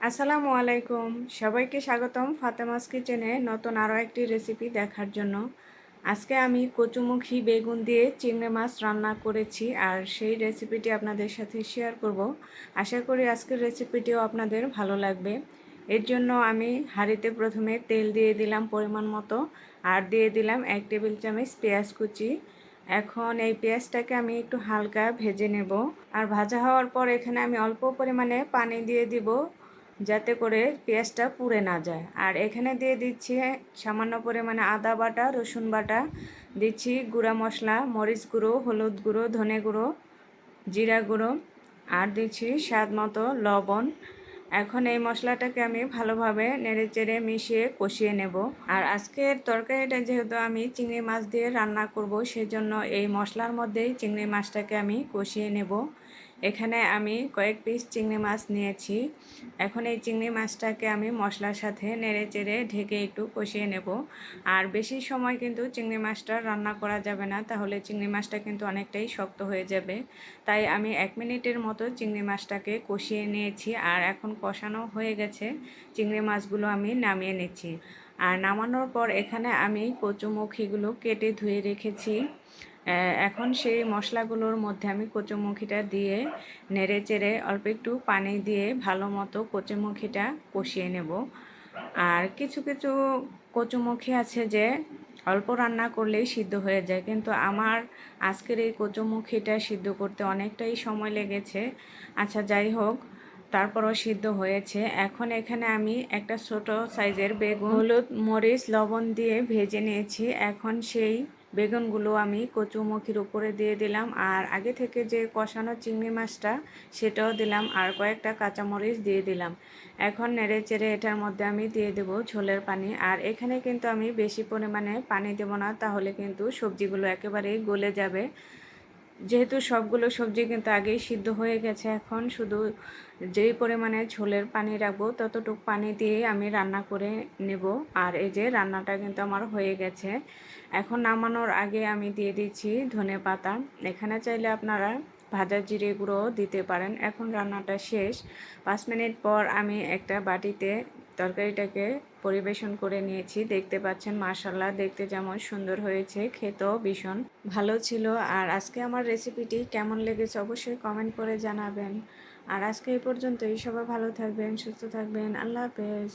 আসসালামু আলাইকুম। সবাইকে স্বাগতম ফাতেমাস কিচেনে নতুন আরও একটি রেসিপি দেখার জন্য। আজকে আমি কচুমুখী বেগুন দিয়ে চিংড়ি মাছ রান্না করেছি আর সেই রেসিপিটি আপনাদের সাথে শেয়ার করব। আশা করি আজকের রেসিপিটিও আপনাদের ভালো লাগবে। এর জন্য আমি হাঁড়িতে প্রথমে তেল দিয়ে দিলাম পরিমাণ মতো, আর দিয়ে দিলাম 1 টেবিল চামচ পেঁয়াজ কুচি। এখন এই পেঁয়াজটাকে আমি একটু হালকা ভেজে নেব। আর ভাজা হওয়ার পর এখানে আমি অল্প পরিমাণে পানি দিয়ে দিব, যাতে করে পেঁয়াজটা পুড়ে না যায়। আর এখানে দিয়ে দিচ্ছি সামান্য পরিমাণে আদা বাটা, রসুন বাটা, দিচ্ছি গুঁড়া মশলা, মরিচ গুঁড়ো, হলুদ গুঁড়ো, ধনে গুঁড়ো, জিরা গুঁড়ো, আর দিচ্ছি স্বাদ মতো লবণ। এখন এই মশলাটাকে আমি ভালোভাবে নেড়েচেড়ে মিশিয়ে কষিয়ে নেব। আর আজকের তরকারিটা যেহেতু আমি চিংড়ি মাছ দিয়ে রান্না করব, সেজন্য এই মশলার মধ্যেই চিংড়ি মাছটাকে আমি কষিয়ে নেব। এখানে আমি কয়েক পিস চিংড়ি মাছ নিয়েছি। এখন এই চিংড়ি মাছটাকে আমি মশলার সাথে নেড়েচেড়ে ঢেকে একটু কষিয়ে নেব। আর বেশি সময় কিন্তু চিংড়ি মাছটা রান্না করা যাবে না, তাহলে চিংড়ি মাছটা কিন্তু অনেকটাই শক্ত হয়ে যাবে। তাই আমি 1 মিনিটের মতো চিংড়ি মাছটাকে কষিয়ে নিয়েছি। আর এখন কষানো হয়ে গেছে, চিংড়ি মাছগুলো আমি নামিয়ে নিচ্ছি। আর নামানোর পর এখানে আমি কচুমুখিগুলো কেটে ধুয়ে রেখেছি। এখন সেই মশলাগুলোর মধ্যে আমি কচুমুখিটা দিয়ে নেড়েচেড়ে অল্প একটু পানি দিয়ে ভালো মতো কচুমুখিটা কষিয়ে নেব। আর কিছু কিছু কচুমুখি আছে যে অল্প রান্না করলেই সিদ্ধ হয়ে যায়, কিন্তু আমার আজকের এই কচুমুখিটা সিদ্ধ করতে অনেকটাই সময় লেগেছে। আচ্ছা, যাই হোক, তারপরও সিদ্ধ হয়েছে। এখন এখানে আমি একটা ছোট সাইজের বেগুন হলুদ, মরিচ, লবণ দিয়ে ভেজে নিয়েছি। এখন সেই বেগুনগুলো আমি কচুমুখির উপরে দিয়ে দিলাম, আর আগে থেকে যে কষানো চিংড়ি মাছটা সেটাও দিলাম, আর কয়েকটা কাঁচামরিচ দিয়ে দিলাম। এখন নেড়েচেড়ে এটার মধ্যে আমি দিয়ে দেব ঝোলের পানি। আর এখানে কিন্তু আমি বেশি পরিমাণে পানি দেব না, তাহলে কিন্তু সবজিগুলো একেবারেই গলে যাবে। যেহেতু সবগুলো সবজি কিন্তু আগেই সিদ্ধ হয়ে গেছে, এখন শুধু যেই পরিমাণে ঝোলের পানি রাখবো ততটুকু পানি দিয়ে আমি রান্না করে নেব। আর এই যে রান্নাটা কিন্তু আমার হয়ে গেছে। এখন নামানোর আগে আমি দিয়ে দিচ্ছি ধনেপাতা। এখানে চাইলে আপনারা ভাজা জিরে গুঁড়ো দিতে পারেন। এখন রান্নাটা শেষ। 5 মিনিট পর আমি একটা বাটিতে তরকারিটাকে পরিবেশন করে নিয়েছি। দেখতে পাচ্ছেন মাশাআল্লাহ, দেখতে যেমন সুন্দর হয়েছে, খেতেও ভীষণ ভালো ছিল। আর আজকে আমার রেসিপিটি কেমন লেগেছে অবশ্যই কমেন্ট করে জানাবেন। আর আজকে এই পর্যন্তই। সবাই ভালো থাকবেন, সুস্থ থাকবেন। আল্লাহ হাফেজ।